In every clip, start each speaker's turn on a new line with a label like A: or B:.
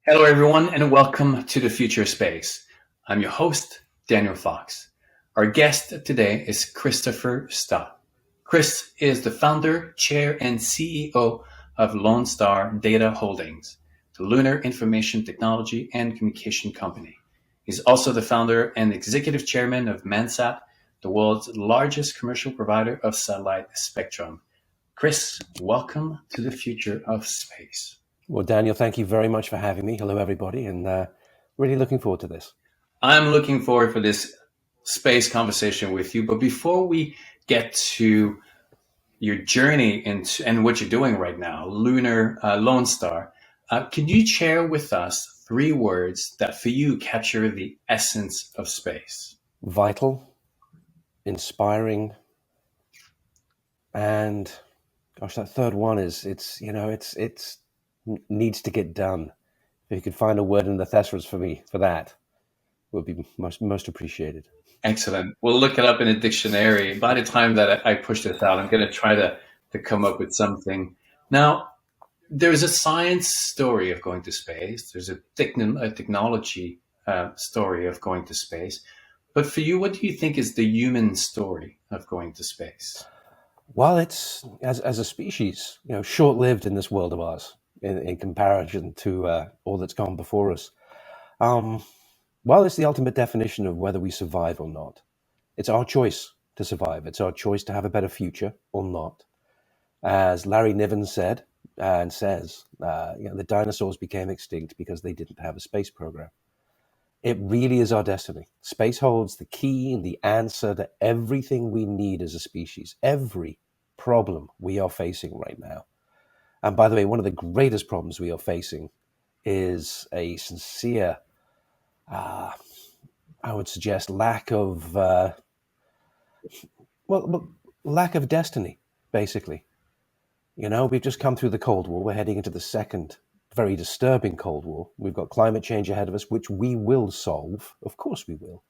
A: Hello, everyone, and welcome to the Future Space. I'm your host, Daniel Fox. Our guest today is Christopher Stott. Chris is the founder, chair, and CEO of Lonestar Data Holdings, the lunar information technology and communication company. He's also the founder and executive chairman of ManSat, the world's largest commercial provider of satellite spectrum. Chris, welcome to the future of space.
B: Well, Daniel, thank you very much for having me. Hello, everybody, and really looking forward to this.
A: I'm looking forward for this space conversation with you. But before we get to your journey and what you're doing right now, Lunar Lone Star, can you share with us three words that for you capture the essence of space?
B: Vital, inspiring, and gosh, that third one is it's needs to get done. If you could find a word in the thesaurus for me for that, it would be most appreciated.
A: Excellent. We'll look it up in a dictionary. By the time that I push this out, I'm going to try to come up with something. Now, there's a science story of going to space. There's a technology story of going to space. But for you, what do you think is the human story of going to space?
B: While it's as a species, short-lived in this world of ours, in comparison to all that's gone before us. While it's the ultimate definition of whether we survive or not, it's our choice to survive. It's our choice to have a better future or not. As Larry Niven said and says, the dinosaurs became extinct because they didn't have a space program. It really is our destiny. Space holds the key and the answer to everything we need as a species, every problem we are facing right now. And by the way, one of the greatest problems we are facing is a sincere, I would suggest, lack of destiny, basically. We've just come through the Cold War. We're heading into the second very disturbing Cold War. We've got climate change ahead of us, which we will solve. Of course we will.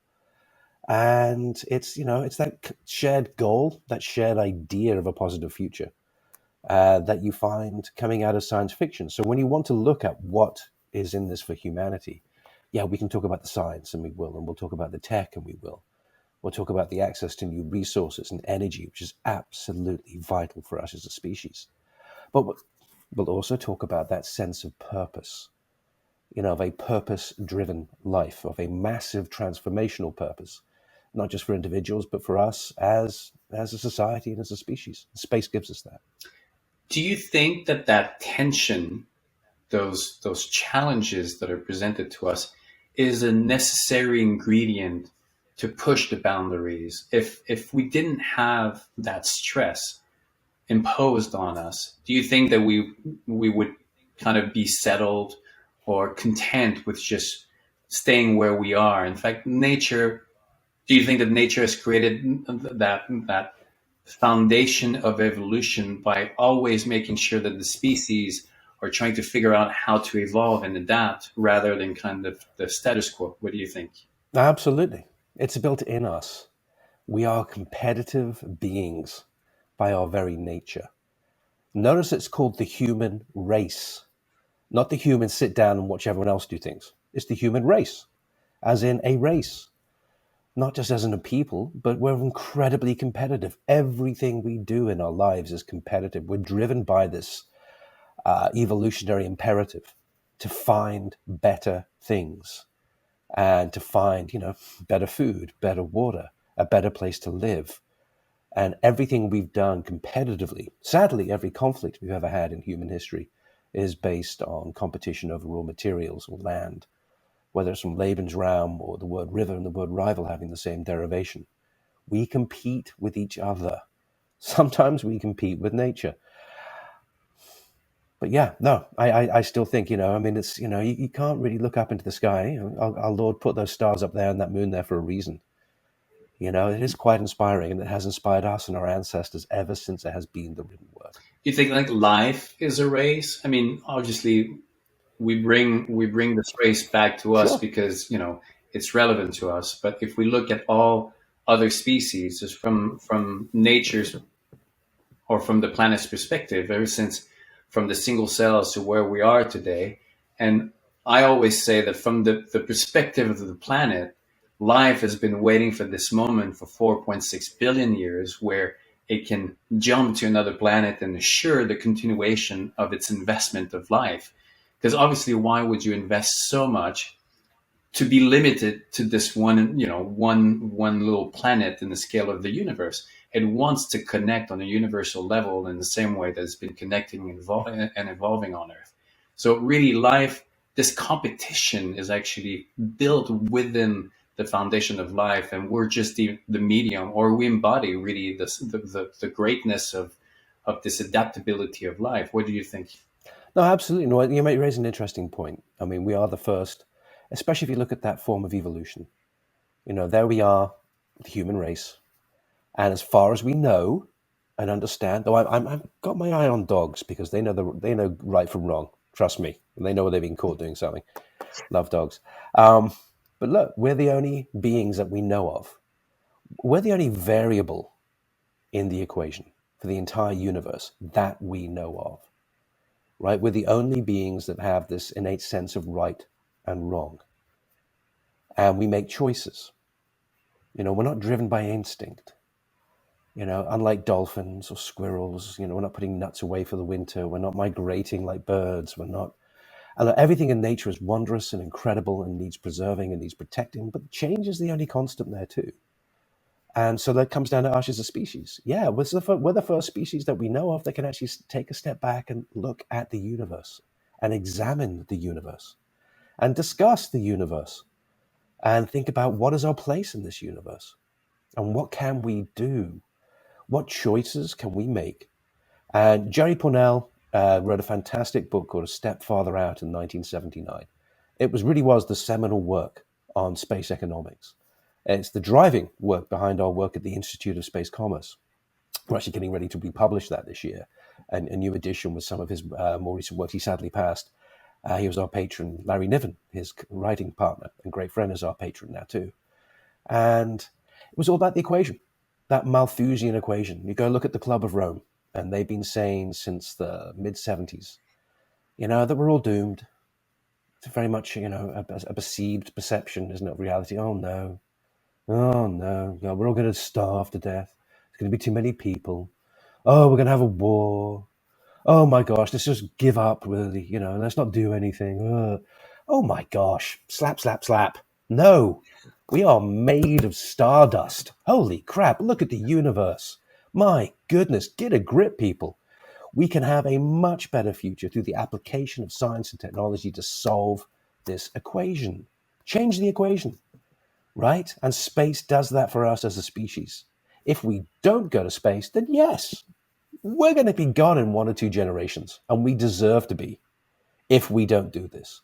B: And it's that shared goal, that shared idea of a positive future that you find coming out of science fiction. So when you want to look at what is in this for humanity, we can talk about the science, and we will, and we'll talk about the tech, and we will. We'll talk about the access to new resources and energy, which is absolutely vital for us as a species. But we'll also talk about that sense of purpose, of a purpose-driven life, of a massive transformational purpose, not just for individuals, but for us as a society and as a species. Space gives us that.
A: Do you think that tension, those challenges that are presented to us, is a necessary ingredient to push the boundaries? If we didn't have that stress imposed on us, do you think that we would kind of be settled or content with just staying where we are? In fact, nature, do you think that nature has created that foundation of evolution by always making sure that the species are trying to figure out how to evolve and adapt rather than kind of the status quo? What do you think?
B: Absolutely. It's built in us. We are competitive beings by our very nature. Notice it's called the human race, not the humans sit down and watch everyone else do things. It's the human race, as in a race, not just as in a people, but we're incredibly competitive. Everything we do in our lives is competitive. We're driven by this evolutionary imperative to find better things and to find, better food, better water, a better place to live. And everything we've done competitively, sadly, every conflict we've ever had in human history is based on competition over raw materials or land, whether it's from Lebensraum or the word river and the word rival having the same derivation. We compete with each other. Sometimes we compete with nature. But I still think, it's, you can't really look up into the sky. Our Lord put those stars up there and that moon there for a reason. It is quite inspiring, and it has inspired us and our ancestors ever since it has been the written word.
A: Do you think like life is a race? I mean, obviously we bring this race back to us
B: Sure.
A: because it's relevant to us. But if we look at all other species, just from nature's or from the planet's perspective, ever since from the single cells to where we are today, and I always say that from the perspective of the planet, life has been waiting for this moment for 4.6 billion years where it can jump to another planet and assure the continuation of its investment of life. Because obviously, why would you invest so much to be limited to this one, one little planet in the scale of the universe? It wants to connect on a universal level in the same way that it's been connecting and evolving on Earth. So really, life, this competition is actually built within the foundation of life, and we're just the medium, or we embody really the greatness of this adaptability of life. What do you think?
B: No, absolutely. No, you may raise an interesting point. I mean, we are the first, especially if you look at that form of evolution. There we are, the human race. And as far as we know and understand, though I've got my eye on dogs because they know right from wrong. Trust me, and they know they've been caught doing something. Love dogs. But look, we're the only beings that we know of. We're the only variable in the equation for the entire universe that we know of. Right? We're the only beings that have this innate sense of right and wrong, and we make choices. We're not driven by instinct. Unlike dolphins or squirrels, we're not putting nuts away for the winter. We're not migrating like birds. We're not. And everything in nature is wondrous and incredible and needs preserving and needs protecting, but change is the only constant there too. And so that comes down to us as a species. Yeah, we're the first species that we know of that can actually take a step back and look at the universe and examine the universe and discuss the universe and think about what is our place in this universe and what can we do? What choices can we make? And Jerry Pournelle wrote a fantastic book called A Step Farther Out in 1979. It was the seminal work on space economics. It's the driving work behind our work at the Institute of Space Commerce. We're actually getting ready to republish that this year, and a new edition with some of his more recent work. He sadly passed. He was our patron. Larry Niven, his writing partner and great friend, is our patron now too. And it was all about the equation, that Malthusian equation. You go look at the Club of Rome, and they've been saying since the mid-70s, that we're all doomed. It's very much, a perceived perception, isn't it, of reality? Oh no, we're all going to starve to death. There's going to be too many people. Oh, we're going to have a war. Oh my gosh, let's just give up, really. Let's not do anything. Oh my gosh, slap, slap, slap. No, we are made of stardust. Holy crap, look at the universe. My goodness, get a grip, people. We can have a much better future through the application of science and technology to solve this equation. Change the equation, right? And space does that for us as a species. If we don't go to space, then yes, we're going to be gone in 1 or 2 generations, and we deserve to be if we don't do this.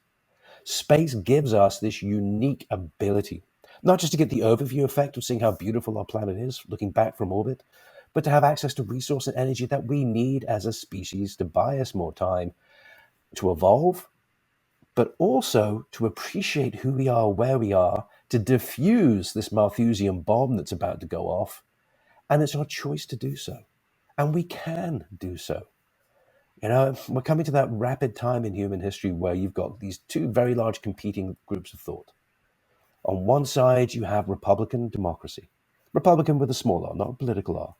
B: Space gives us this unique ability, not just to get the overview effect of seeing how beautiful our planet is, looking back from orbit, but to have access to resource and energy that we need as a species to buy us more time to evolve, but also to appreciate who we are, where we are, to diffuse this Malthusian bomb that's about to go off. And it's our choice to do so. And we can do so. We're coming to that rapid time in human history where you've got these 2 very large competing groups of thought. On one side, you have Republican democracy. Republican with a small r, not a political r.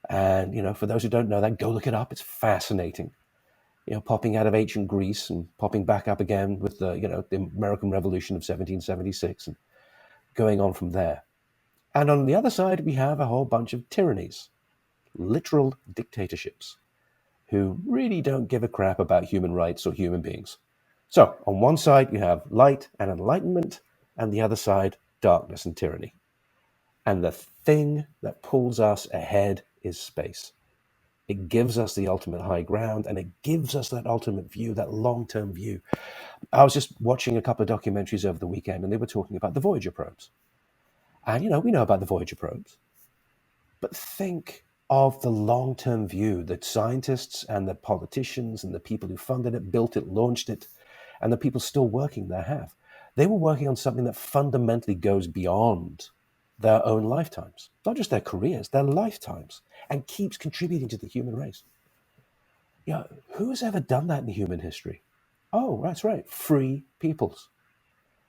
B: And, for those who don't know that, go look it up. It's fascinating. Popping out of ancient Greece and popping back up again with the American Revolution of 1776 and going on from there. And on the other side, we have a whole bunch of tyrannies, literal dictatorships, who really don't give a crap about human rights or human beings. So on one side, you have light and enlightenment, and the other side, darkness and tyranny. And the thing that pulls us ahead is space. It gives us the ultimate high ground, and it gives us that ultimate view, that long-term view. I was just watching a couple of documentaries over the weekend, and they were talking about the Voyager probes. And, we know about the Voyager probes. But think of the long-term view that scientists and the politicians and the people who funded it, built it, launched it, and the people still working there have. They were working on something that fundamentally goes beyond their own lifetimes, not just their careers, their lifetimes, and keeps contributing to the human race. Who has ever done that in human history? Oh, that's right, free peoples.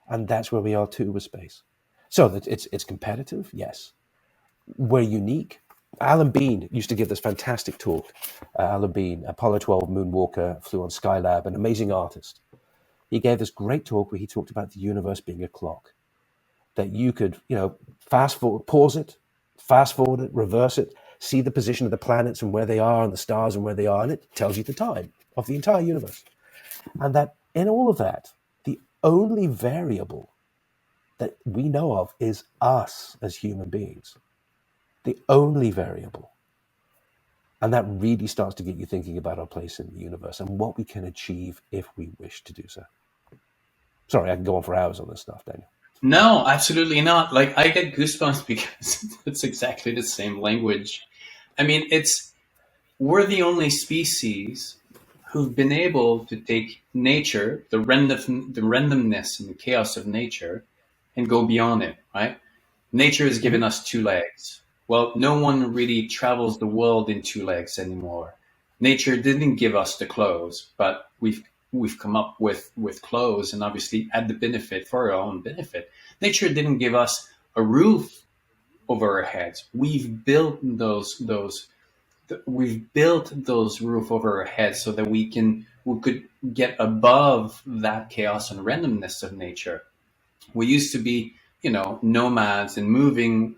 B: And that's where we are too with space. So that it's competitive, yes. We're unique. Alan Bean used to give this fantastic talk. Alan Bean, Apollo 12 moonwalker, flew on Skylab, an amazing artist. He gave this great talk where he talked about the universe being a clock, that you could, fast forward, pause it, fast forward it, reverse it, see the position of the planets and where they are and the stars and where they are, and it tells you the time of the entire universe. And that in all of that, the only variable that we know of is us as human beings. The only variable. And that really starts to get you thinking about our place in the universe and what we can achieve if we wish to do so. Sorry, I can go on for hours on this stuff, Daniel.
A: No, absolutely not. Like, I get goosebumps because it's exactly the same language. I mean, we're the only species who've been able to take nature, the randomness and the chaos of nature, and go beyond it, right? Nature has given us two legs. Well, no one really travels the world in two legs anymore. Nature didn't give us the clothes, but we've come up with clothes, and obviously at the benefit for our own benefit. Nature didn't give us a roof over our heads. We've built those roof over our heads so that we could get above that chaos and randomness of nature. We used to be, nomads and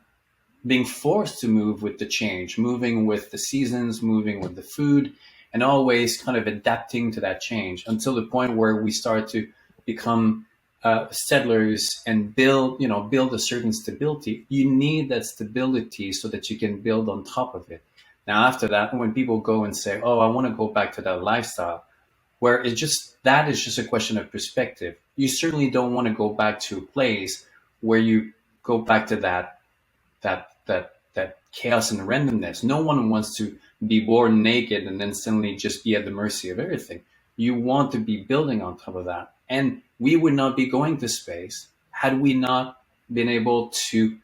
A: being forced to move with the change, moving with the seasons, moving with the food, and always kind of adapting to that change until the point where we start to become settlers and build a certain stability. You need that stability so that you can build on top of it. Now, after that, when people go and say, "Oh, I want to go back to that lifestyle," where that is just a question of perspective. You certainly don't want to go back to a place where you go back to that chaos and randomness. No one wants to be born naked and then suddenly just be at the mercy of everything. You want to be building on top of that. And we would not be going to space had we not been able to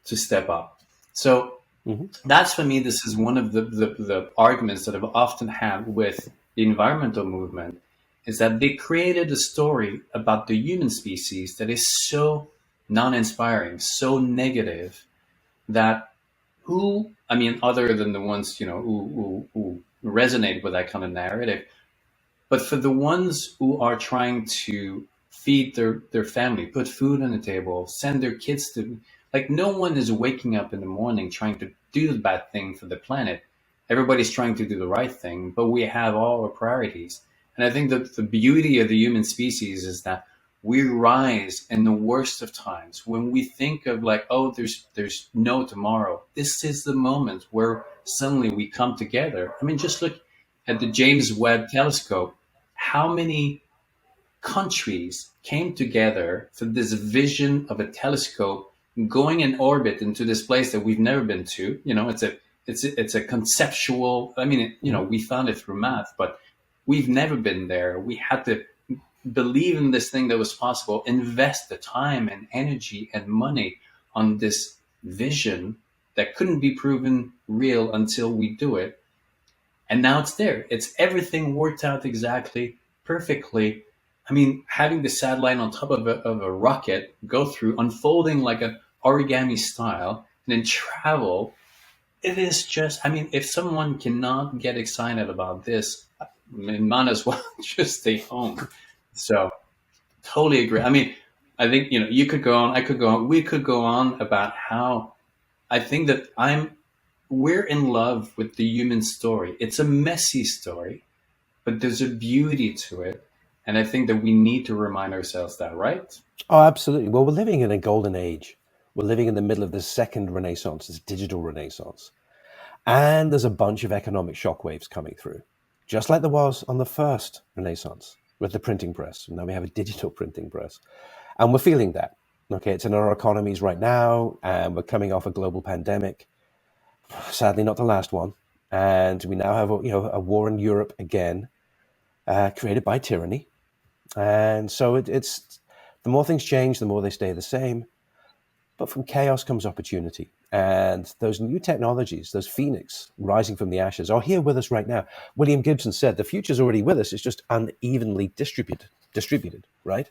A: step up. So that's, for me, this is one of the arguments that I've often had with the environmental movement, is that they created a story about the human species that is so non-inspiring, so negative, that other than the ones, who resonate with that kind of narrative, but for the ones who are trying to feed their family, put food on the table, send their kids to, like, no one is waking up in the morning trying to do the bad thing for the planet. Everybody's trying to do the right thing, but we have all our priorities. And I think that the beauty of the human species is that we rise in the worst of times when we think of, like, oh, there's no tomorrow. This is the moment where suddenly we come together. I mean, just look at the James Webb Telescope. How many countries came together for this vision of a telescope going in orbit into this place that we've never been to? It's a conceptual. I mean, we found it through math, but we've never been there. We had to believe in this thing that was possible, invest the time and energy and money on this vision that couldn't be proven real until we do it. And now it's there. It's everything worked out exactly perfectly. I mean, having the satellite on top of a rocket go through, unfolding like an origami style, and then travel. It is just, I mean, if someone cannot get excited about this, it might as well just stay home. So, totally agree. I mean, I think, you could go on, I could go on, we could go on about how I think that we're in love with the human story. It's a messy story, but there's a beauty to it. And I think that we need to remind ourselves that, right?
B: Oh, absolutely. Well, we're living in a golden age. We're living in the middle of the second renaissance, this digital renaissance. And there's a bunch of economic shockwaves coming through, just like there was on the first renaissance with the printing press. Now we have a digital printing press. And we're feeling that. Okay, it's in our economies right now, and we're coming off a global pandemic. Sadly, not the last one. And we now have a war in Europe again, created by tyranny. And so it's the more things change, the more they stay the same. But from chaos comes opportunity. And those new technologies, those phoenix rising from the ashes, are here with us right now. William Gibson said, the future's already with us. It's just unevenly distributed, right?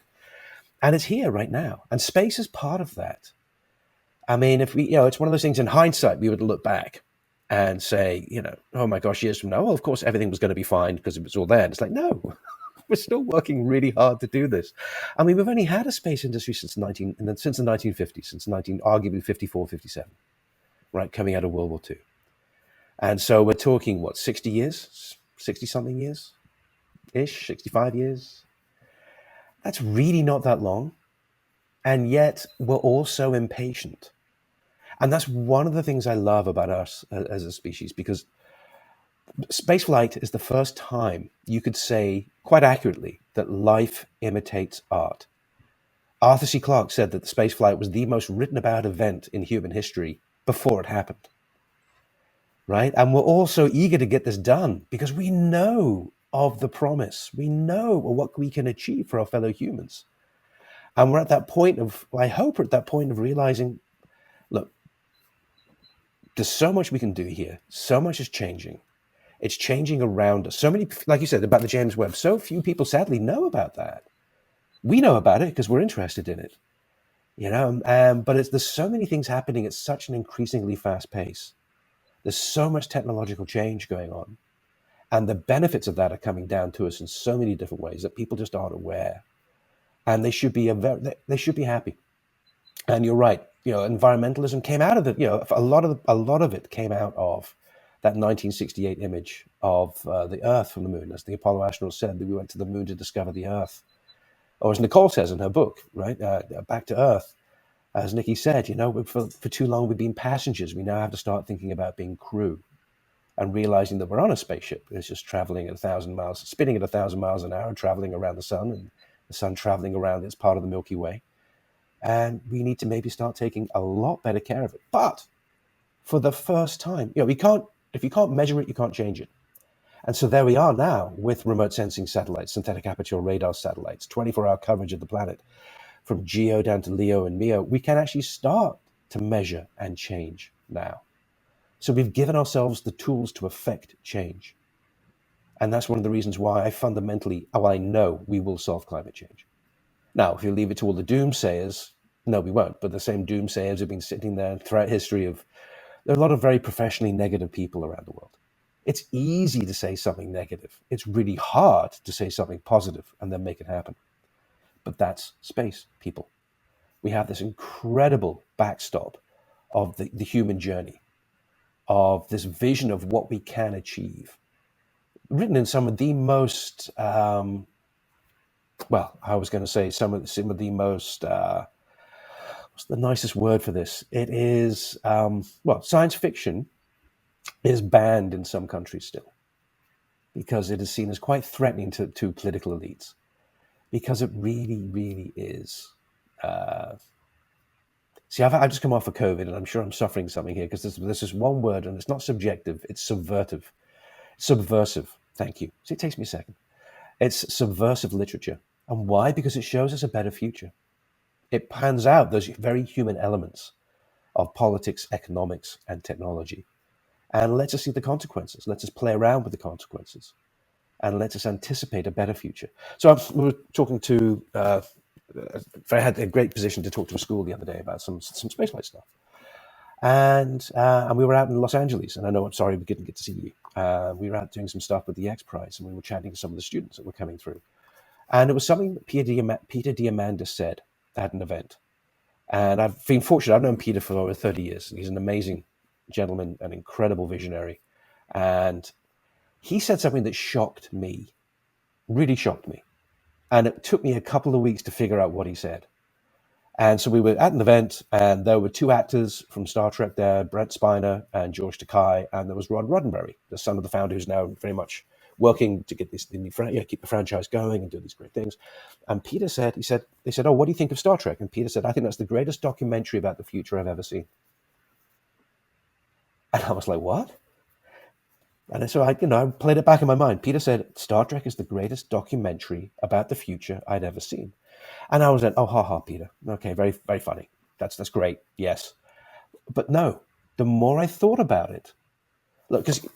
B: And it's here right now. And space is part of that. I mean, if we, it's one of those things in hindsight, we would look back and say, oh my gosh, years from now, well, of course, everything was going to be fine because it was all there. And it's like, no, we're still working really hard to do this. I mean, we've only had a space industry since the 1950s, since arguably 54, 57, right, coming out of World War II. And so we're talking, 60 years, 60-something years-ish, 65 years? That's really not that long. And yet we're all so impatient. And that's one of the things I love about us as a species, because spaceflight is the first time you could say quite accurately that life imitates art. Arthur C. Clarke said that the spaceflight was the most written about event in human history before it happened. Right? And we're all so eager to get this done because we know of the promise. We know what we can achieve for our fellow humans. And we're at that point of, I hope we're at that point of realizing, look, there's so much we can do here. So much is changing. It's changing around us. So many, like you said, about the James Webb, so few people sadly know about that. We know about it because we're interested in it, but there's so many things happening at such an increasingly fast pace. There's so much technological change going on. And the benefits of that are coming down to us in so many different ways that people just aren't aware. And they should be happy. And you're right. Environmentalism came out of it. A lot of it came out of that 1968 image of the Earth from the moon, as the Apollo astronauts said that we went to the moon to discover the Earth, or as Nicole says in her book, right, Back to Earth. As Nikki said, for too long we've been passengers. We now have to start thinking about being crew, and realizing that we're on a spaceship. It's just traveling at 1,000 miles, spinning at 1,000 miles an hour, traveling around the sun, and the sun traveling around its part of the Milky Way. And we need to maybe start taking a lot better care of it. But for the first time, if you can't measure it, you can't change it. And so there we are now with remote sensing satellites, synthetic aperture radar satellites, 24-hour coverage of the planet, from GEO down to LEO and MEO. We can actually start to measure and change now. So we've given ourselves the tools to affect change. And that's one of the reasons why I know we will solve climate change. Now, if you leave it to all the doomsayers, no, we won't. But the same doomsayers have been sitting there throughout history there are a lot of very professionally negative people around the world. It's easy to say something negative. It's really hard to say something positive and then make it happen. But that's space, people. We have this incredible backstop of the human journey, of this vision of what we can achieve, written in some of the most, some of the most, what's the nicest word for this? It is, science fiction is banned in some countries still because it is seen as quite threatening to political elites, because it really, really is. I've just come off of COVID, and I'm sure I'm suffering something here because this is one word, and it's not subjective, it's subversive. Thank you. See, it takes me a second. It's subversive literature. And why? Because it shows us a better future. It pans out those very human elements of politics, economics, and technology, and lets us see the consequences. Lets us play around with the consequences, and lets us anticipate a better future. So we were talking to, I had a great position to talk to a school the other day about some spaceflight stuff. And we were out in Los Angeles, and I'm sorry we didn't get to see you. We were out doing some stuff with the X Prize, and we were chatting to some of the students that were coming through. And it was something that Peter Diamandis said at an event. And I've been fortunate. I've known Peter for over 30 years. He's an amazing gentleman, an incredible visionary. And he said something that shocked me, really shocked me. And it took me a couple of weeks to figure out what he said. And so we were at an event, and there were two actors from Star Trek there, Brent Spiner and George Takei, and there was Rod Roddenberry, the son of the founder, who's now very much working to get this keep the franchise going and do these great things. And Peter said, they said, "Oh, what do you think of Star Trek?" And Peter said, "I think that's the greatest documentary about the future I've ever seen." And I was like, "What?" And so I played it back in my mind. Peter said, "Star Trek is the greatest documentary about the future I'd ever seen." And I was like, "Oh, ha, Peter. Okay, very, very funny." That's great. Yes. But no, the more I thought about it, look, because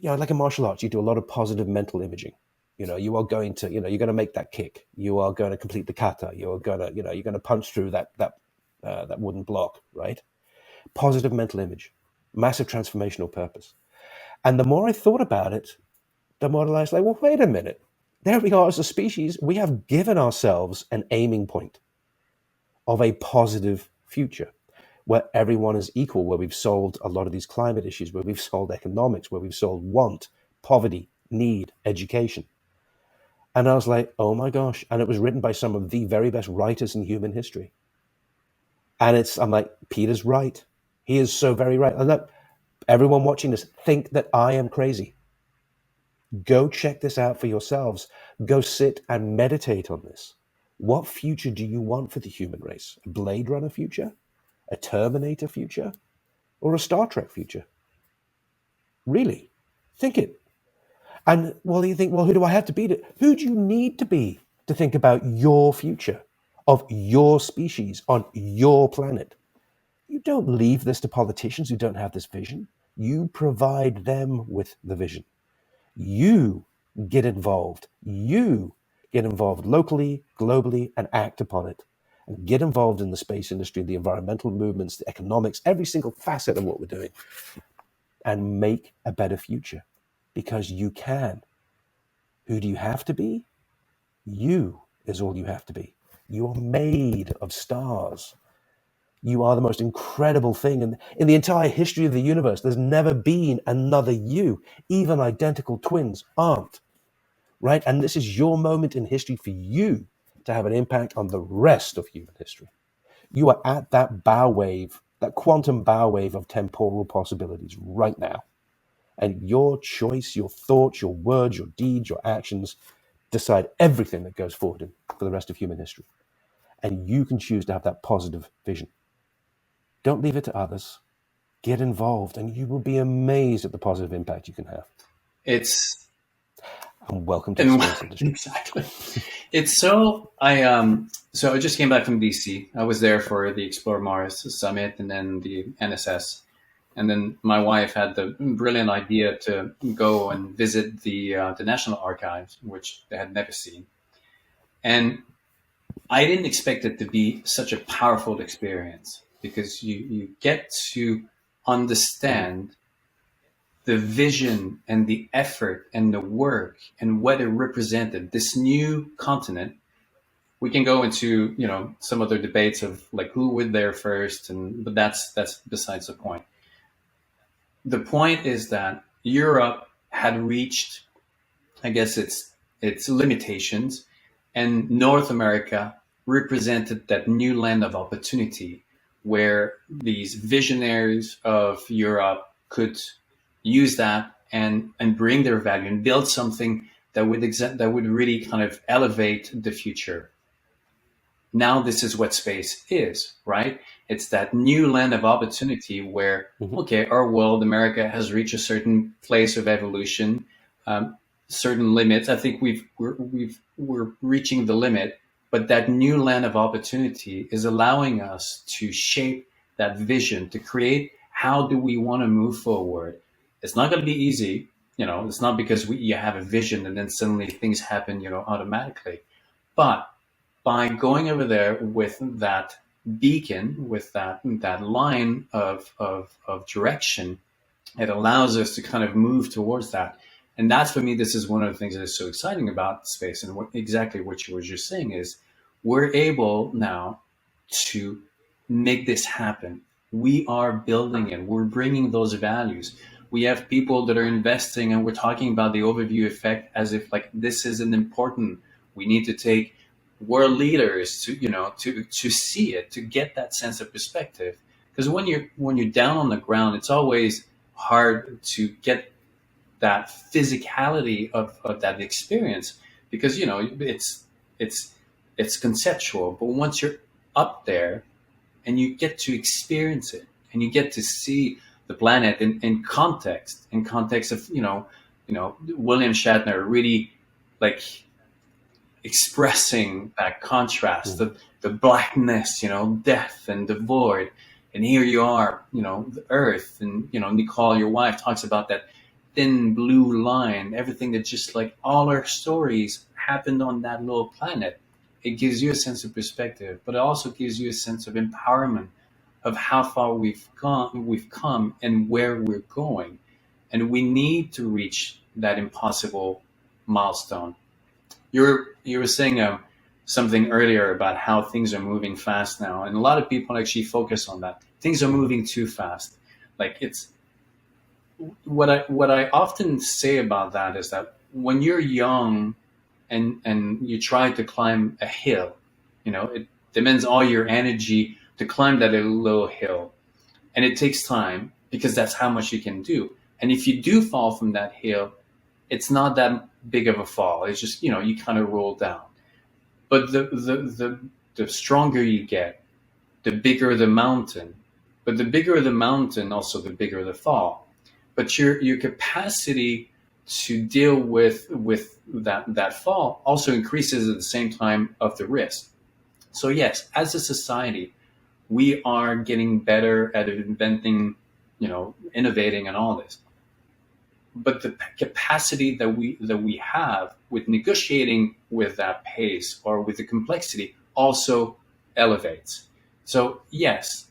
B: like in martial arts, you do a lot of positive mental imaging. You are going to, you're going to make that kick. You are going to complete the kata. You're going to, you're going to punch through that wooden block, right? Positive mental image, massive transformational purpose. And the more I thought about it, the more I was like, well, wait a minute. There we are as a species. We have given ourselves an aiming point of a positive future where everyone is equal, where we've solved a lot of these climate issues, where we've solved economics, where we've solved want, poverty, need, education. And I was like, oh my gosh. And it was written by some of the very best writers in human history. And I'm like, Peter's right. He is so very right. And look, everyone watching this, think that I am crazy. Go check this out for yourselves. Go sit and meditate on this. What future do you want for the human race? A Blade Runner future? A Terminator future? Or a Star Trek future? Really? Think it. And you think, well, who do I have to be? Who do you need to be to think about your future of your species on your planet? You don't leave this to politicians who don't have this vision. You provide them with the vision. You get involved. You get involved locally, globally, and act upon it. And get involved in the space industry, the environmental movements, the economics, every single facet of what we're doing, and make a better future. Because you can. Who do you have to be? You is all you have to be. You are made of stars. You are the most incredible thing in the entire history of the universe. There's never been another you. Even identical twins aren't. Right? And this is your moment in history for you to have an impact on the rest of human history. You are at that bow wave, that quantum bow wave of temporal possibilities right now. And your choice, your thoughts, your words, your deeds, your actions decide everything that goes forward for the rest of human history. And you can choose to have that positive vision. Don't leave it to others. Get involved, and you will be amazed at the positive impact you can have. And welcome to the space industry.
A: Exactly. It's so I just came back from DC. I was there for the Explore Mars Summit and then the NSS. And then my wife had the brilliant idea to go and visit the National Archives, which they had never seen. And I didn't expect it to be such a powerful experience because you get to understand the vision and the effort and the work and what it represented. This new continent. We can go into some other debates of like who went there first, but that's besides the point. The point is that Europe had reached, I guess, its limitations, and North America represented that new land of opportunity where these visionaries of Europe could use that and bring their value and build something that would really kind of elevate the future. Now this is what space is, right? It's that new land of opportunity where, okay, our world, America, has reached a certain place of evolution, certain limits. I think we're reaching the limit, but that new land of opportunity is allowing us to shape that vision, to create how do we want to move forward. It's not going to be easy. It's not because you have a vision and then suddenly things happen, automatically. But by going over there with that beacon, with that line of direction, it allows us to kind of move towards that. And that's, for me, this is one of the things that is so exciting about space. And exactly what you were just saying is we're able now to make this happen. We are building it. We're bringing those values. We have people that are investing, and we're talking about the overview effect as if like this isn't important. We need to take world leaders to see it, to get that sense of perspective. Because when you're down on the ground, it's always hard to get that physicality of that experience because it's conceptual. But once you're up there and you get to experience it and you get to see the planet in context of William Shatner really like expressing that contrast, the blackness, death and the void. And here you are, the earth. And, Nicole, your wife, talks about that thin blue line, everything that just like all our stories happened on that little planet. It gives you a sense of perspective, but it also gives you a sense of empowerment of how far we've come and where we're going. And we need to reach that impossible milestone. You were saying something earlier about how things are moving fast now, and a lot of people actually focus on that. Things are moving too fast. Like it's what I often say about that is that when you're young and you try to climb a hill, it demands all your energy to climb that little hill, and it takes time because that's how much you can do. And if you do fall from that hill, it's not that big of a fall. It's just you kind of roll down. But the stronger you get, the bigger the mountain. But the bigger the mountain, also the bigger the fall. But your capacity to deal with that fall also increases at the same time of the risk. So yes, as a society, we are getting better at inventing, innovating and all this. But the capacity that we have with negotiating with that pace or with the complexity also elevates. So yes,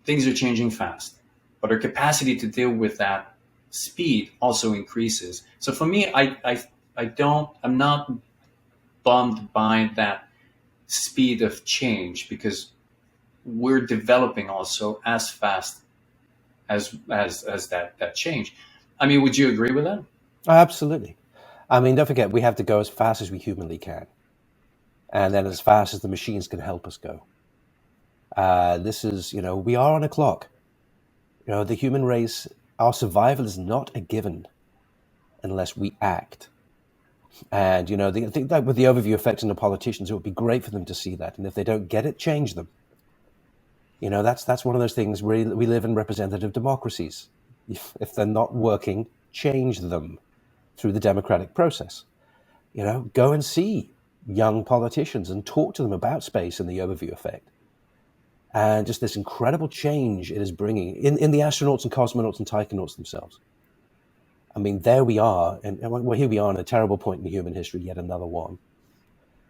A: things are changing fast, but our capacity to deal with that speed also increases. So for me, I'm not bummed by that speed of change because we're developing also as fast as that change. I mean, would you agree with that?
B: Absolutely. I mean, don't forget, we have to go as fast as we humanly can, and then as fast as the machines can help us go. This is, we are on a clock. The human race, our survival is not a given unless we act. And, I think that with the overview affecting the politicians, it would be great for them to see that. And if they don't get it, change them. That's one of those things where we live in representative democracies. If they're not working, change them through the democratic process. Go and see young politicians and talk to them about space and the overview effect. And just this incredible change it is bringing in the astronauts and cosmonauts and taikonauts themselves. I mean, there we are, and here we are in a terrible point in human history, yet another one.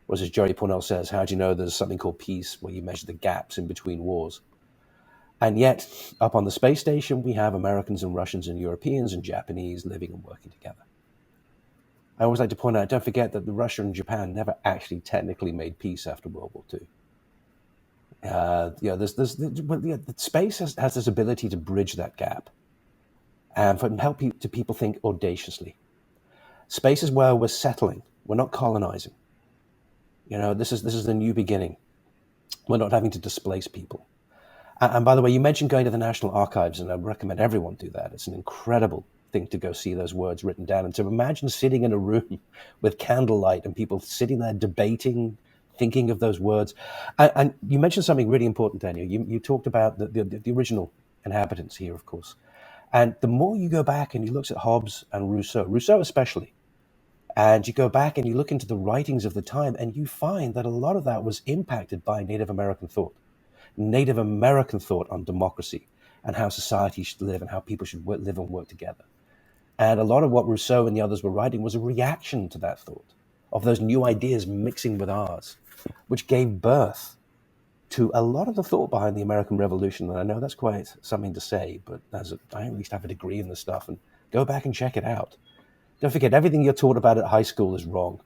B: Was as Jerry Pournelle says, how do you know there's something called peace, where you measure the gaps in between wars? And yet, up on the space station, we have Americans and Russians and Europeans and Japanese living and working together. I always like to point out, don't forget that Russia and Japan never actually technically made peace after World War II. Space has this ability to bridge that gap and help people think audaciously. Space is where we're settling. We're not colonizing. This is the new beginning. We're not having to displace people. And by the way, you mentioned going to the National Archives, and I recommend everyone do that. It's an incredible thing to go see those words written down, and to imagine sitting in a room with candlelight and people sitting there debating, thinking of those words. And you mentioned something really important, Daniel. You talked about the original inhabitants here, of course. And the more you go back and you look at Hobbes and Rousseau especially, and you go back and you look into the writings of the time, and you find that a lot of that was impacted by Native American thought on democracy and how society should live and how people should live and work together. And a lot of what Rousseau and the others were writing was a reaction to that thought, of those new ideas mixing with ours, which gave birth to a lot of the thought behind the American Revolution. And I know that's quite something to say, but I at least have a degree in this stuff, and go back and check it out. Don't forget, everything you're taught about at high school is wrong.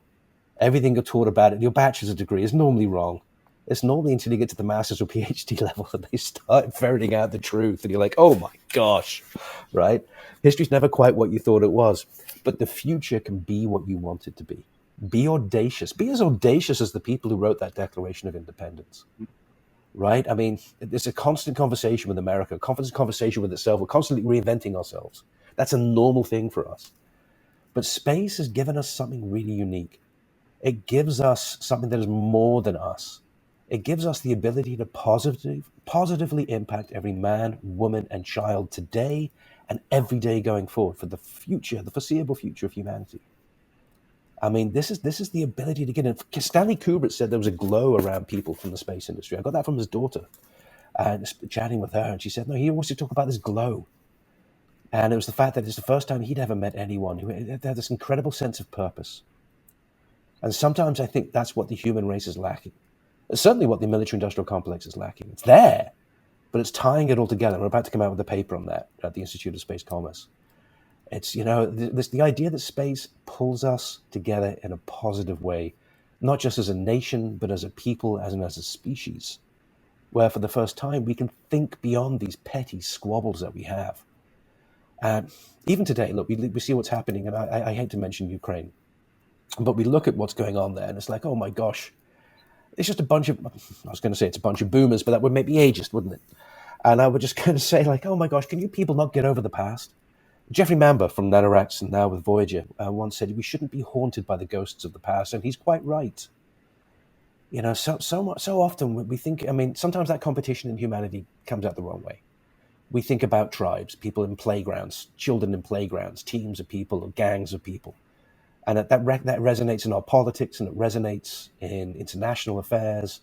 B: Everything you're taught about at your bachelor's degree is normally wrong. It's normally until you get to the master's or PhD level that they start ferreting out the truth, and you're like, oh my gosh, right? History's never quite what you thought it was, but the future can be what you want it to be. Be audacious. Be as audacious as the people who wrote that Declaration of Independence, right? I mean, it's a constant conversation with America, a constant conversation with itself. We're constantly reinventing ourselves. That's a normal thing for us. But space has given us something really unique. It gives us something that is more than us. It gives us the ability to positively impact every man, woman, and child today and every day going forward for the future, the foreseeable future of humanity. I mean, this is the ability to get in. Stanley Kubrick said there was a glow around people from the space industry. I got that from his daughter, and chatting with her, and she said, no, he wants to talk about this glow. And it was the fact that it's the first time he'd ever met anyone who had this incredible sense of purpose. And sometimes I think that's what the human race is lacking. It's certainly what the military-industrial complex is lacking. It's there, but it's tying it all together. We're about to come out with a paper on that at the Institute of Space Commerce. It's, the idea that space pulls us together in a positive way, not just as a nation, but as a people, as a species, where for the first time we can think beyond these petty squabbles that we have. And even today, look, we see what's happening, and I hate to mention Ukraine, but we look at what's going on there, and it's like, oh my gosh, it's just a bunch of, I was going to say it's a bunch of boomers, but that would make me ageist, wouldn't it? And I would just kind of say, like, oh my gosh, can you people not get over the past? Jeffrey Mamba from Nanoracks and now with Voyager once said we shouldn't be haunted by the ghosts of the past, and he's quite right. So often we think, I mean, sometimes that competition in humanity comes out the wrong way. We think about tribes, people in playgrounds, children in playgrounds, teams of people or gangs of people. And that resonates in our politics, and it resonates in international affairs.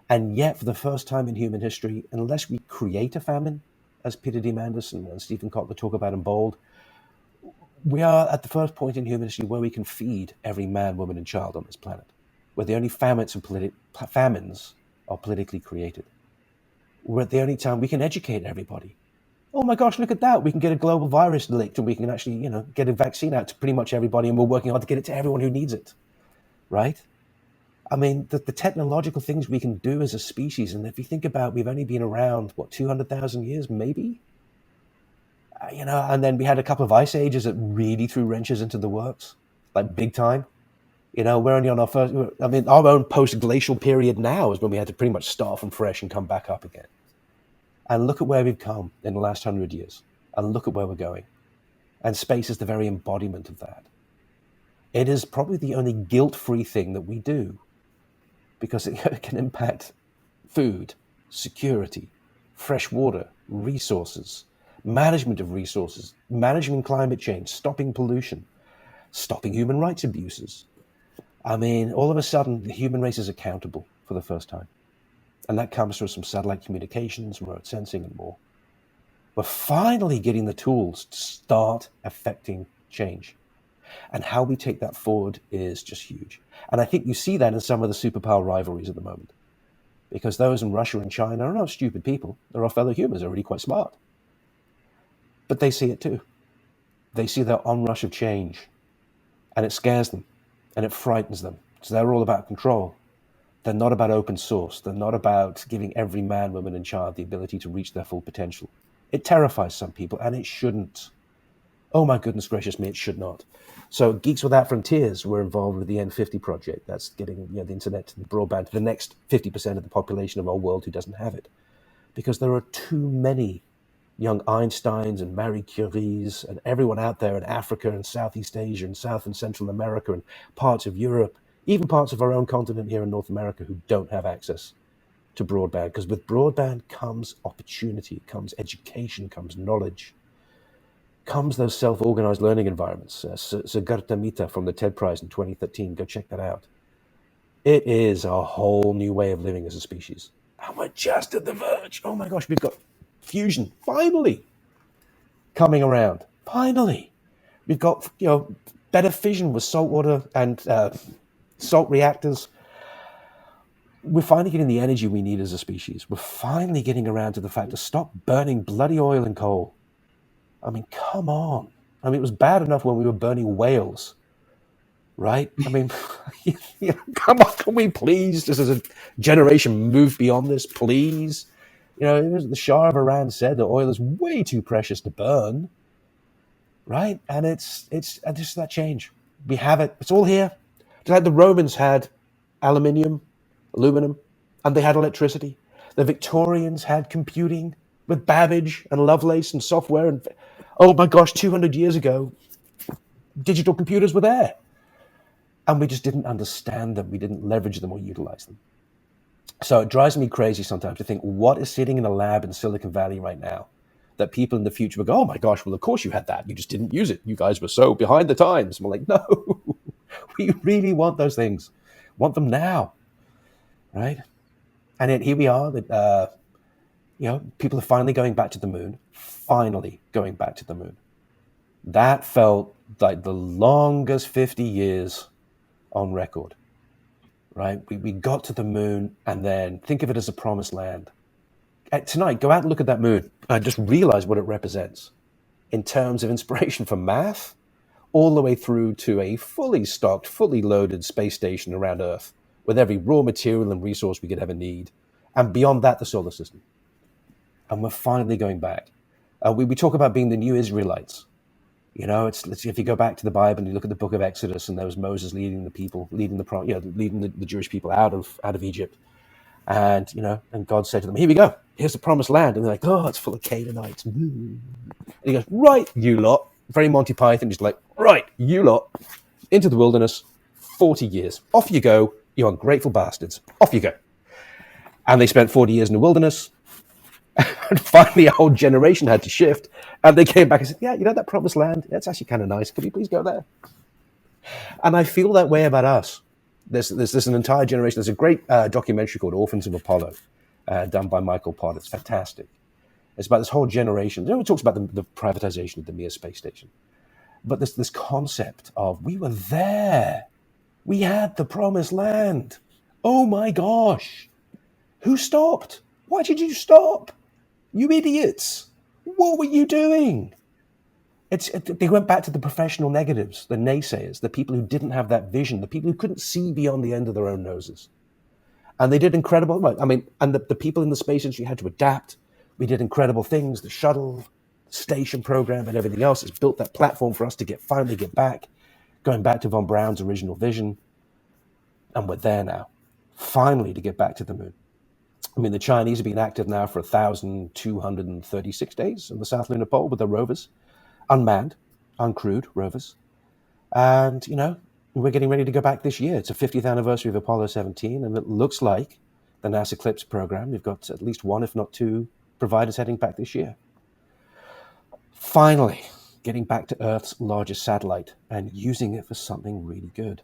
B: And yet, for the first time in human history, unless we create a famine, as Peter Diamandis and Stephen Kotler talk about in Bold, we are at the first point in human history where we can feed every man, woman, and child on this planet, where the only famines are politically created. We're at the only time we can educate everybody. Oh my gosh, look at that. We can get a global virus licked, and we can actually, get a vaccine out to pretty much everybody, and we're working hard to get it to everyone who needs it, right? I mean, the technological things we can do as a species, and if you think about, we've only been around, 200,000 years, maybe? And then we had a couple of ice ages that really threw wrenches into the works, like big time. We're only on our first, our own post-glacial period now is when we had to pretty much start from fresh and come back up again. And look at where we've come in the last 100 years, and look at where we're going. And space is the very embodiment of that. It is probably the only guilt-free thing that we do, because it can impact food, security, fresh water, resources, management of resources, managing climate change, stopping pollution, stopping human rights abuses. I mean, all of a sudden, the human race is accountable for the first time. And that comes through some satellite communications, remote sensing, and more. We're finally getting the tools to start affecting change. And how we take that forward is just huge. And I think you see that in some of the superpower rivalries at the moment. Because those in Russia and China are not stupid people. They're our fellow humans. They're really quite smart. But they see it too. They see the onrush of change. And it scares them. And it frightens them. So they're all about control. They're not about open source. They're not about giving every man, woman, and child the ability to reach their full potential. It terrifies some people, and it shouldn't. Oh my goodness gracious me, it should not. So Geeks Without Frontiers, we're involved with the N50 project. That's getting the internet and broadband to the next 50% of the population of our world who doesn't have it. Because there are too many young Einsteins and Marie Curies and everyone out there in Africa and Southeast Asia and South and Central America and parts of Europe, even parts of our own continent here in North America, who don't have access to broadband. Because with broadband comes opportunity, comes education, comes knowledge, comes those self-organized learning environments. Siddhartha Mehta from the TED Prize in 2013, go check that out. It is a whole new way of living as a species. And we're just at the verge. Oh my gosh, we've got fusion, finally, coming around. Finally. We've got, better fission with saltwater and salt reactors. We're finally getting the energy we need as a species. We're finally getting around to the fact to stop burning bloody oil and coal. I mean, come on. I mean, it was bad enough when we were burning whales, right? I mean, come on, can we please, just as a generation, move beyond this, please? The Shah of Iran said that oil is way too precious to burn, right? And it's just that change. We have it. It's all here. Just like the Romans had aluminum, and they had electricity. The Victorians had computing with Babbage and Lovelace and software. And oh my gosh, 200 years ago, digital computers were there. And we just didn't understand them. We didn't leverage them or utilize them. So it drives me crazy sometimes to think, what is sitting in a lab in Silicon Valley right now that people in the future will go, oh my gosh, well, of course you had that. You just didn't use it. You guys were so behind the times. And we're like, no, We really want those things. Want them now, right? And yet here we are. That people are finally going back to the moon. Finally going back to the moon. That felt like the longest 50 years on record, right? We got to the moon, and then think of it as a promised land. Tonight, go out and look at that moon and just realize what it represents in terms of inspiration for math, all the way through to a fully stocked, fully loaded space station around Earth with every raw material and resource we could ever need. And beyond that, the solar system. And we're finally going back. We talk about being the new Israelites. If you go back to the Bible and you look at the book of Exodus, and there was Moses leading the people, leading the Jewish people out of Egypt. And God said to them, "Here we go. Here's the promised land." And they're like, "Oh, it's full of Canaanites." And he goes, "Right, you lot." Very Monty Python. He's like, "Right, you lot, into the wilderness, 40 years. Off you go, you ungrateful bastards. Off you go." And they spent 40 years in the wilderness. And finally, a whole generation had to shift. And they came back and said, "Yeah, that promised land, it's actually kind of nice. Could we please go there?" And I feel that way about us. There's an entire generation. There's a great documentary called Orphans of Apollo, done by Michael Pott. It's fantastic. It's about this whole generation. It talks about the privatization of the Mir space station. But this concept of, we were there. We had the promised land. Oh my gosh. Who stopped? Why did you stop? You idiots. What were you doing? They went back to the professional negatives, the naysayers, the people who didn't have that vision, the people who couldn't see beyond the end of their own noses. And they did incredible work. I mean, and the people in the space industry had to adapt. We did incredible things. The shuttle, station program, and everything else has built that platform for us to finally get back, going back to von Braun's original vision. And we're there now, finally, to get back to the moon. I mean, the Chinese have been active now for 1,236 days on the South Lunar Pole with their rovers, unmanned, uncrewed rovers. And, we're getting ready to go back this year. It's the 50th anniversary of Apollo 17, and it looks like the NASA CLIPS program, we've got at least one, if not two, providers heading back this year. Finally, getting back to Earth's largest satellite and using it for something really good,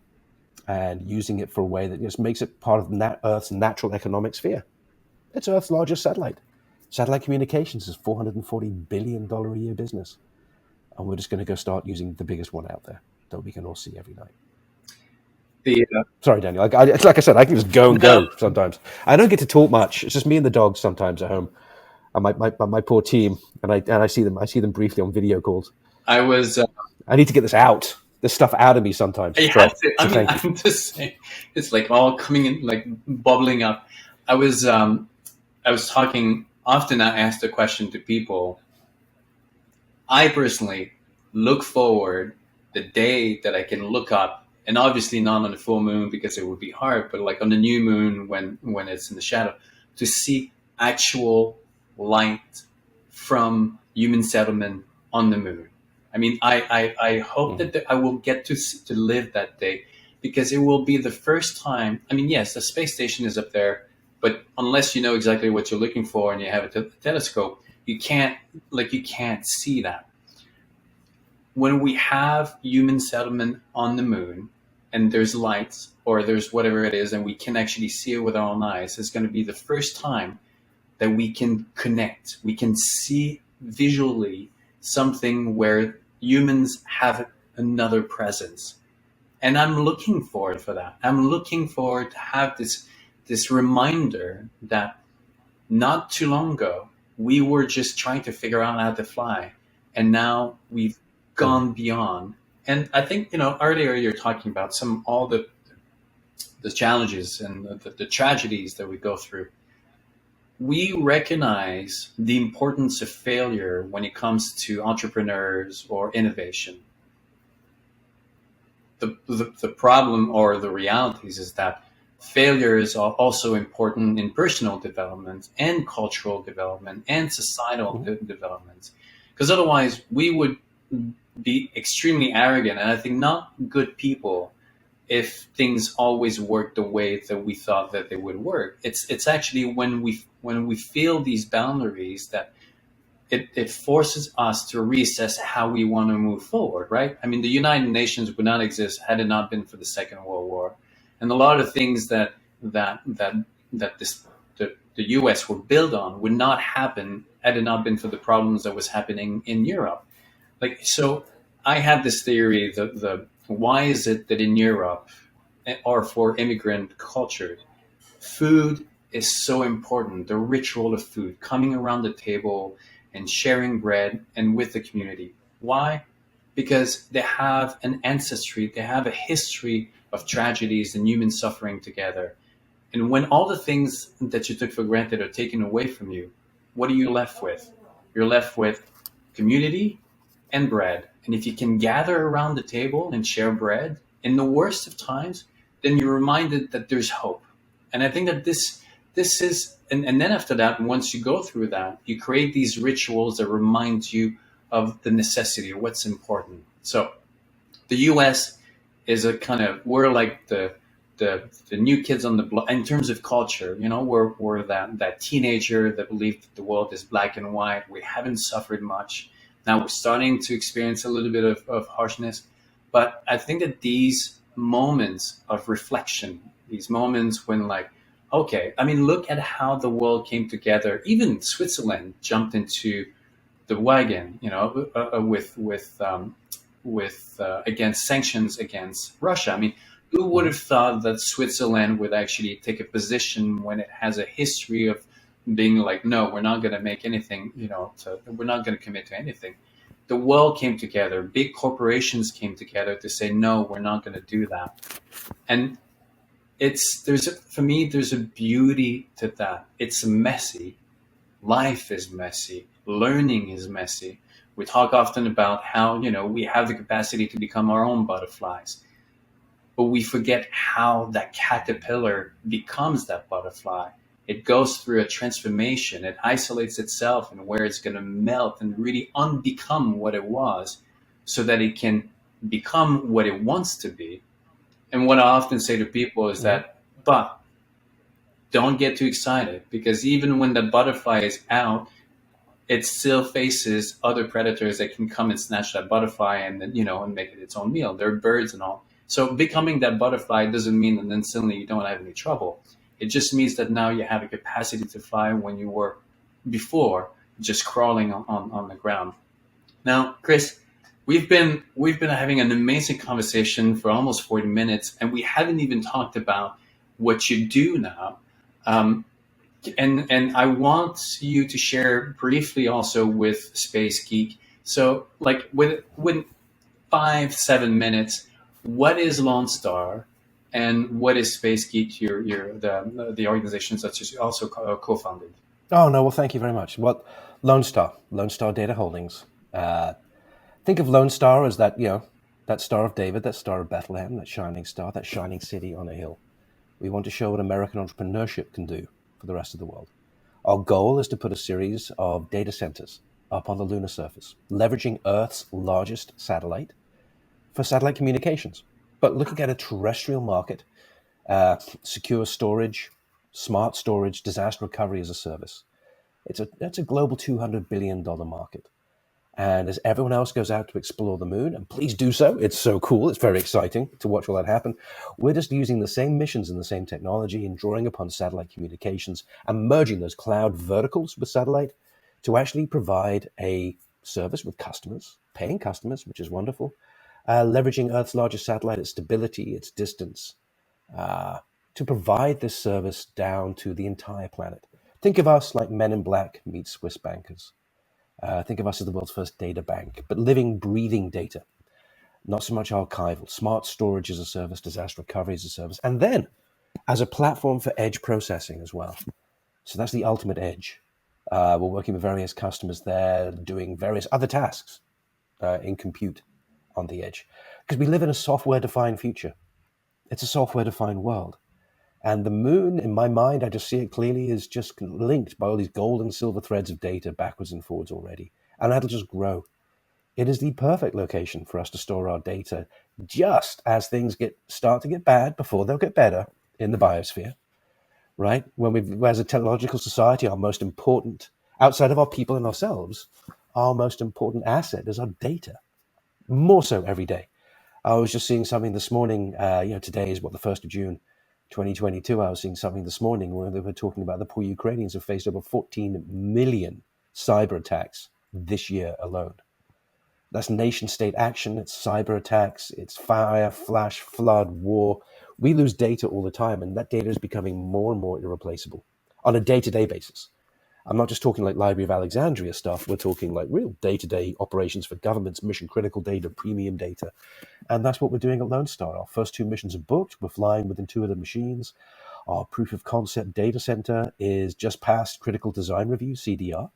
B: and using it for a way that just makes it part of Earth's natural economic sphere. It's Earth's largest satellite. Satellite communications is $440 billion a year business. And we're just going to go start using the biggest one out there that we can all see every night. Sorry, Daniel. Like I said, I can just go and go sometimes. I don't get to talk much. It's just me and the dogs sometimes at home, and my poor team. And I see them briefly on video calls.
A: I
B: need to get this stuff out of me sometimes.
A: You have to. I'm just saying, it's like all coming in, like bubbling up. I was talking often. I ask the question to people. I personally look forward the day that I can look up, and obviously not on the full moon because it would be hard, but like on the new moon when it's in the shadow, to see actual light from human settlement on the moon. I mean, I hope that I will get to live that day, because it will be the first time. I mean, yes, the space station is up there, but unless you know exactly what you're looking for and you have a telescope, you can't see that. When we have human settlement on the moon and there's lights or there's whatever it is, and we can actually see it with our own eyes, it's going to be the first time that we can connect. We can see visually something where humans have another presence. And I'm looking forward for that. I'm looking forward to have this reminder that not too long ago, we were just trying to figure out how to fly. And now we've gone beyond. And I think, earlier you're talking about all the challenges and the tragedies that we go through. We recognize the importance of failure when it comes to entrepreneurs or innovation. The problem or the realities is that failures are also important in personal development and cultural development and societal development. Because otherwise we would be extremely arrogant, and I think not good people, if things always work the way that we thought that they would work. It's actually when we feel these boundaries that it forces us to reassess how we want to move forward, right? I mean, the United Nations would not exist had it not been for the Second World War, and a lot of things that the U.S. would build on would not happen had it not been for the problems that was happening in Europe. Like, so, I have this theory: the why is it that in Europe, or for immigrant cultures, food is so important. The ritual of food, coming around the table and sharing bread and with the community. Why? Because they have an ancestry, they have a history of tragedies and human suffering together. And when all the things that you took for granted are taken away from you, what are you left with? You're left with community and bread. And if you can gather around the table and share bread in the worst of times, then you're reminded that there's hope. And I think that this is, and then after that, once you go through that, you create these rituals that remind you of the necessity of what's important. So the U.S. is a kind of, we're like the new kids on the block in terms of culture. You know, we're that teenager that believed that the world is black and white. We haven't suffered much. Now we're starting to experience a little bit of harshness. But I think that these moments of reflection, these moments when, like, okay, I mean, look at how the world came together. Even Switzerland jumped into the wagon, you know, with against sanctions against Russia. I mean, who would have thought that Switzerland would actually take a position when it has a history of being like, no, we're not going to make anything, you know, we're not going to commit to anything. The world came together. Big corporations came together to say, no, we're not going to do that. And for me, there's a beauty to that. It's messy. Life is messy. Learning is messy. We talk often about how, you know, we have the capacity to become our own butterflies, but we forget how that caterpillar becomes that butterfly. It goes through a transformation. It isolates itself and where it's going to melt and really unbecome what it was so that it can become what it wants to be. And what I often say to people is that, but don't get too excited, because even when the butterfly is out, it still faces other predators that can come and snatch that butterfly and then, you know, and make it its own meal. They're birds and all. So becoming that butterfly doesn't mean that then suddenly you don't have any trouble. It just means that now you have a capacity to fly when you were before just crawling on the ground. Now, Chris, we've been having an amazing conversation for almost 40 minutes, and we haven't even talked about what you do now. And I want you to share briefly also with Space Geek. So, like, with 5-7 minutes, what is Lone Star, and what is Space Geek? The organizations that you also co-founded.
B: Oh, no, well, thank you very much. Well, Lone Star Data Holdings. Think of Lone Star as that, you know, that Star of David, that Star of Bethlehem, that shining star, that shining city on a hill. We want to show what American entrepreneurship can do for the rest of the world. Our goal is to put a series of data centers up on the lunar surface, leveraging Earth's largest satellite for satellite communications, but looking at a terrestrial market, secure storage, smart storage, disaster recovery as a service. That's a global $200 billion market. And as everyone else goes out to explore the moon, and please do so, it's so cool, it's very exciting to watch all that happen, we're just using the same missions and the same technology and drawing upon satellite communications and merging those cloud verticals with satellite to actually provide a service with customers, paying customers, which is wonderful, leveraging Earth's largest satellite, its stability, its distance, to provide this service down to the entire planet. Think of us like Men in Black meets Swiss bankers. Think of us as the world's first data bank, but living, breathing data. Not so much archival, smart storage as a service, disaster recovery as a service, and then as a platform for edge processing as well. So that's the ultimate edge. We're working with various customers there, doing various other tasks in compute on the edge. Because we live in a software-defined future. It's a software-defined world. And the moon, in my mind, I just see it clearly, is just linked by all these gold and silver threads of data backwards and forwards already. And that'll just grow. It is the perfect location for us to store our data just as things start to get bad before they'll get better in the biosphere, right? When as a technological society, our most important outside of our people and ourselves, our most important asset is our data, more so every day. I was just seeing something this morning. Today is the 1st of June, 2022. I was seeing something this morning where they were talking about the poor Ukrainians have faced over 14 million cyber attacks this year alone. That's nation state action, it's cyber attacks, it's fire, flash, flood, war. We lose data all the time, and that data is becoming more and more irreplaceable on a day-to-day basis. I'm not just talking like Library of Alexandria stuff, we're talking like real day-to-day operations for governments, mission-critical data, premium data. And that's what we're doing at Lonestar. Our first 2 missions are booked, we're flying with intuitive machines. Our proof of concept data center is just past critical design review, CDR.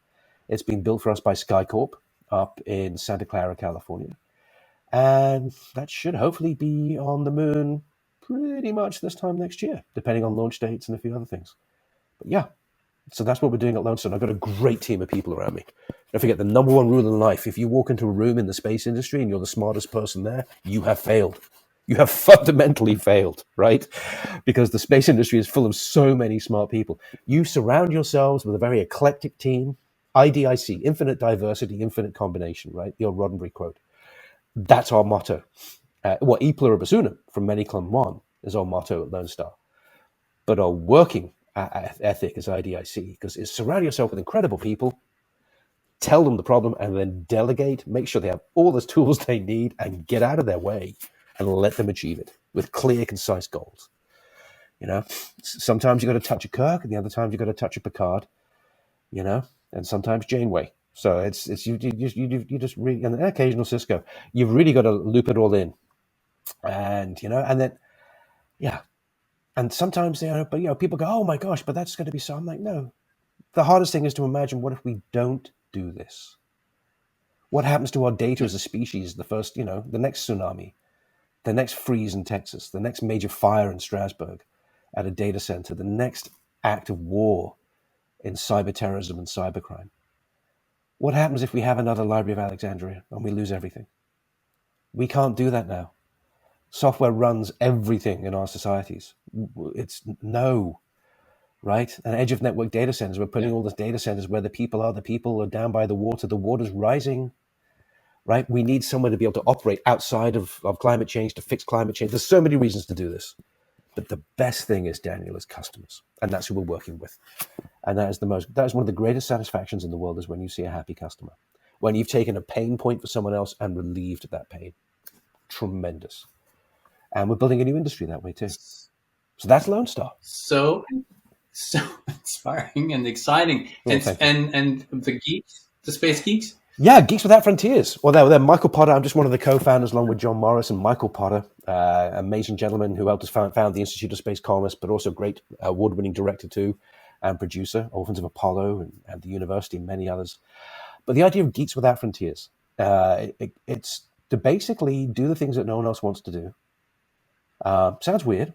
B: It's being built for us by SkyCorp up in Santa Clara, California. And that should hopefully be on the moon pretty much this time next year, depending on launch dates and a few other things. But yeah, so that's what we're doing at Lone Star. I've got a great team of people around me. Don't forget the number one rule in life. If you walk into a room in the space industry and you're the smartest person there, you have failed. You have fundamentally failed, right? Because the space industry is full of so many smart people. You surround yourselves with a very eclectic team. IDIC, infinite diversity, infinite combination, right? The old Roddenberry quote. That's our motto. E pluribus unum from Meniclum 1 is our motto at Lone Star. But our working ethic is IDIC, because it's surround yourself with incredible people, tell them the problem, and then delegate, make sure they have all the tools they need, and get out of their way and let them achieve it with clear, concise goals. Sometimes you got to touch a Kirk, and the other times you got to touch a Picard, and sometimes Janeway. So it's you just really, and an occasional Cisco. You've really got to loop it all in, and then yeah. And sometimes, people go, "Oh my gosh, but that's going to be so." I'm like, no. The hardest thing is to imagine, what if we don't do this? What happens to our data as a species? The first, the next tsunami, the next freeze in Texas, the next major fire in Strasbourg at a data center, the next act of war in cyber terrorism and cybercrime. What happens if we have another Library of Alexandria and we lose everything? We can't do that now. Software runs everything in our societies. It's no, right? An edge of network data centers. We're putting all these data centers where the people are down by the water's rising, right? We need someone to be able to operate outside of climate change, to fix climate change. There's so many reasons to do this. But the best thing is, Daniel, is customers. And that's who we're working with. And that is one of the greatest satisfactions in the world, is when you see a happy customer. When you've taken a pain point for someone else and relieved that pain. Tremendous. And we're building a new industry that way too. So that's Lone Star.
A: So inspiring and exciting. And the geeks, the space geeks?
B: Yeah, Geeks Without Frontiers. Well, they're Michael Potter. I'm just one of the co-founders, along with John Morris and Michael Potter, amazing gentleman who helped us found the Institute of Space Commerce, but also great award-winning director too, and producer, Orphans of Apollo and the University and many others. But the idea of Geeks Without Frontiers, it's to basically do the things that no one else wants to do. Sounds weird.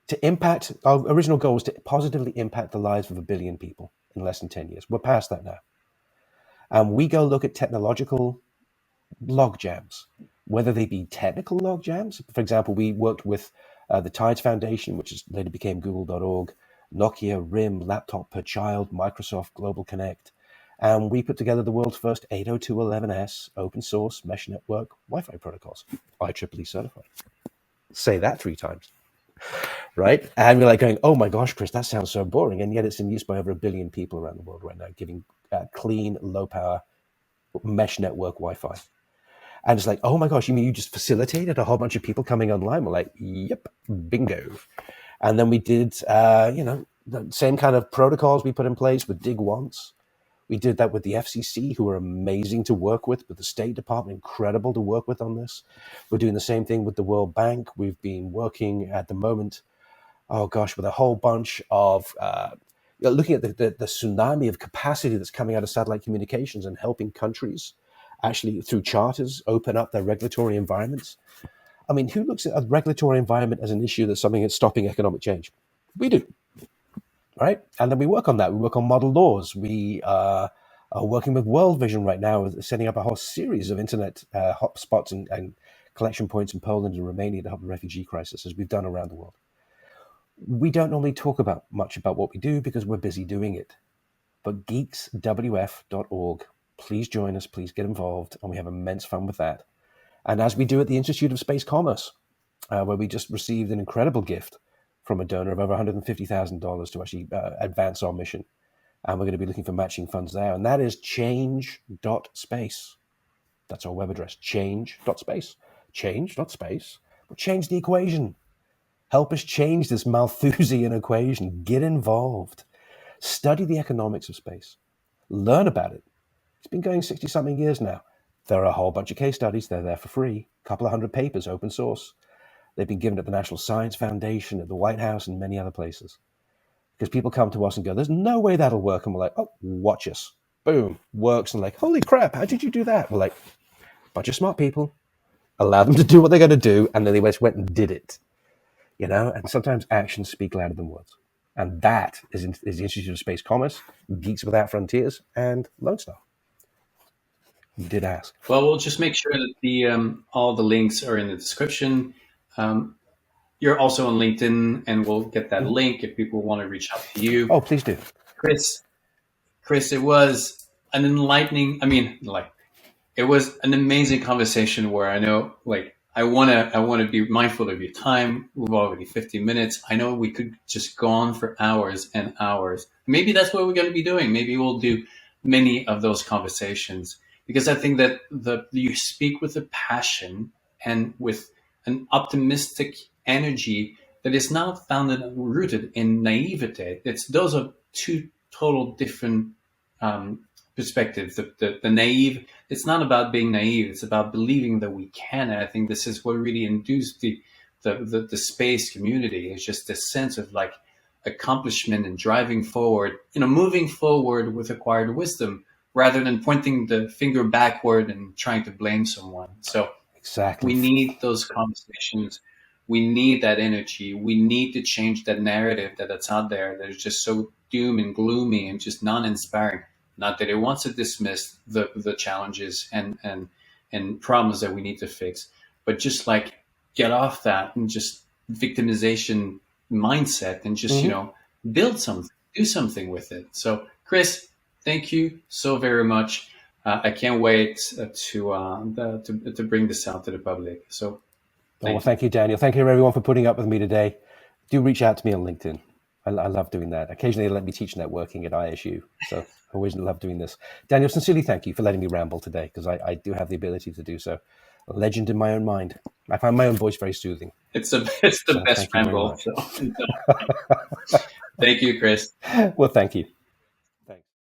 B: To impact, our original goal was to positively impact the lives of 1 billion people in less than 10 years. We're past that now. And we go look at technological log jams, whether they be technical log jams. For example, we worked with the Tides Foundation, which later became Google.org, Nokia, RIM, Laptop per Child, Microsoft, Global Connect. And we put together the world's first 802.11s open source mesh network Wi-Fi protocols, IEEE certified. Say that 3 times. Right? And we're like going, oh my gosh, Chris, that sounds so boring. And yet it's in use by over 1 billion people around the world right now, giving clean, low power mesh network Wi-Fi. And it's like, oh my gosh, you mean you just facilitated a whole bunch of people coming online? We're like, yep, bingo. And then we did, the same kind of protocols we put in place with Dig Once. We did that with the FCC, who are amazing to work with the State Department, incredible to work with on this. We're doing the same thing with the World Bank. We've been working at the moment, with a whole bunch of looking at the tsunami of capacity that's coming out of satellite communications and helping countries actually, through charters, open up their regulatory environments. I mean, who looks at a regulatory environment as an issue that's something that's stopping economic change? We do. Right? And then we work on that. We work on model laws. We are working with World Vision right now, setting up a whole series of internet hotspots and collection points in Poland and Romania to help the refugee crisis, as we've done around the world. We don't normally talk much about what we do because we're busy doing it. but geekswf.org. Please join us. Please get involved. And we have immense fun with that. And as we do at the Institute of Space Commerce, where we just received an incredible gift from a donor of over $150,000 to actually advance our mission. And we're going to be looking for matching funds there. And that is change.space. That's our web address, change.space. Change.space. But change the equation. Help us change this Malthusian equation. Get involved. Study the economics of space. Learn about it. It's been going 60-something years now. There are a whole bunch of case studies. They're there for free. A couple of hundred papers, open source. They've been given at the National Science Foundation, at the White House, and many other places. Because people come to us and go, there's no way that'll work. And we're like, oh, watch us. Boom, works. And like, holy crap, how did you do that? We're like, bunch of smart people. Allow them to do what they're going to do. And then they just went and did it. And sometimes actions speak louder than words. And that is the Institute of Space Commerce, Geeks Without Frontiers, and Lonestar. You did ask.
A: Well, we'll just make sure that all the links are in the description. You're also on LinkedIn, and we'll get that link if people want to reach out to you.
B: Oh, please do.
A: Chris, it was an enlightening, it was an amazing conversation where I know, I want to be mindful of your time. We've already 50 minutes. I know we could just go on for hours and hours. Maybe that's what we're going to be doing. Maybe we'll do many of those conversations, because I think that you speak with a passion and with an optimistic energy that is not founded and rooted in naivete. Those are two total different perspectives. The naive, it's not about being naive. It's about believing that we can. And I think this is what really induced the space community. It's just this sense of accomplishment and driving forward, moving forward with acquired wisdom, rather than pointing the finger backward and trying to blame someone. So
B: exactly,
A: we need those conversations. We need that energy. We need to change that narrative that's out there that is just so doom and gloomy and just non-inspiring. Not that it wants to dismiss the challenges and problems that we need to fix, but just get off that and just victimization mindset and just, build something, do something with it. So Chris, thank you so very much. I can't wait to bring this out to the public. So
B: thank you, Daniel. Thank you, everyone, for putting up with me today. Do reach out to me on LinkedIn. I love doing that. Occasionally, they let me teach networking at ISU. So I always love doing this. Daniel, sincerely thank you for letting me ramble today, because I do have the ability to do so. A legend in my own mind. I find my own voice very soothing.
A: It's the best ramble. So. Thank you, Chris.
B: Well, thank you.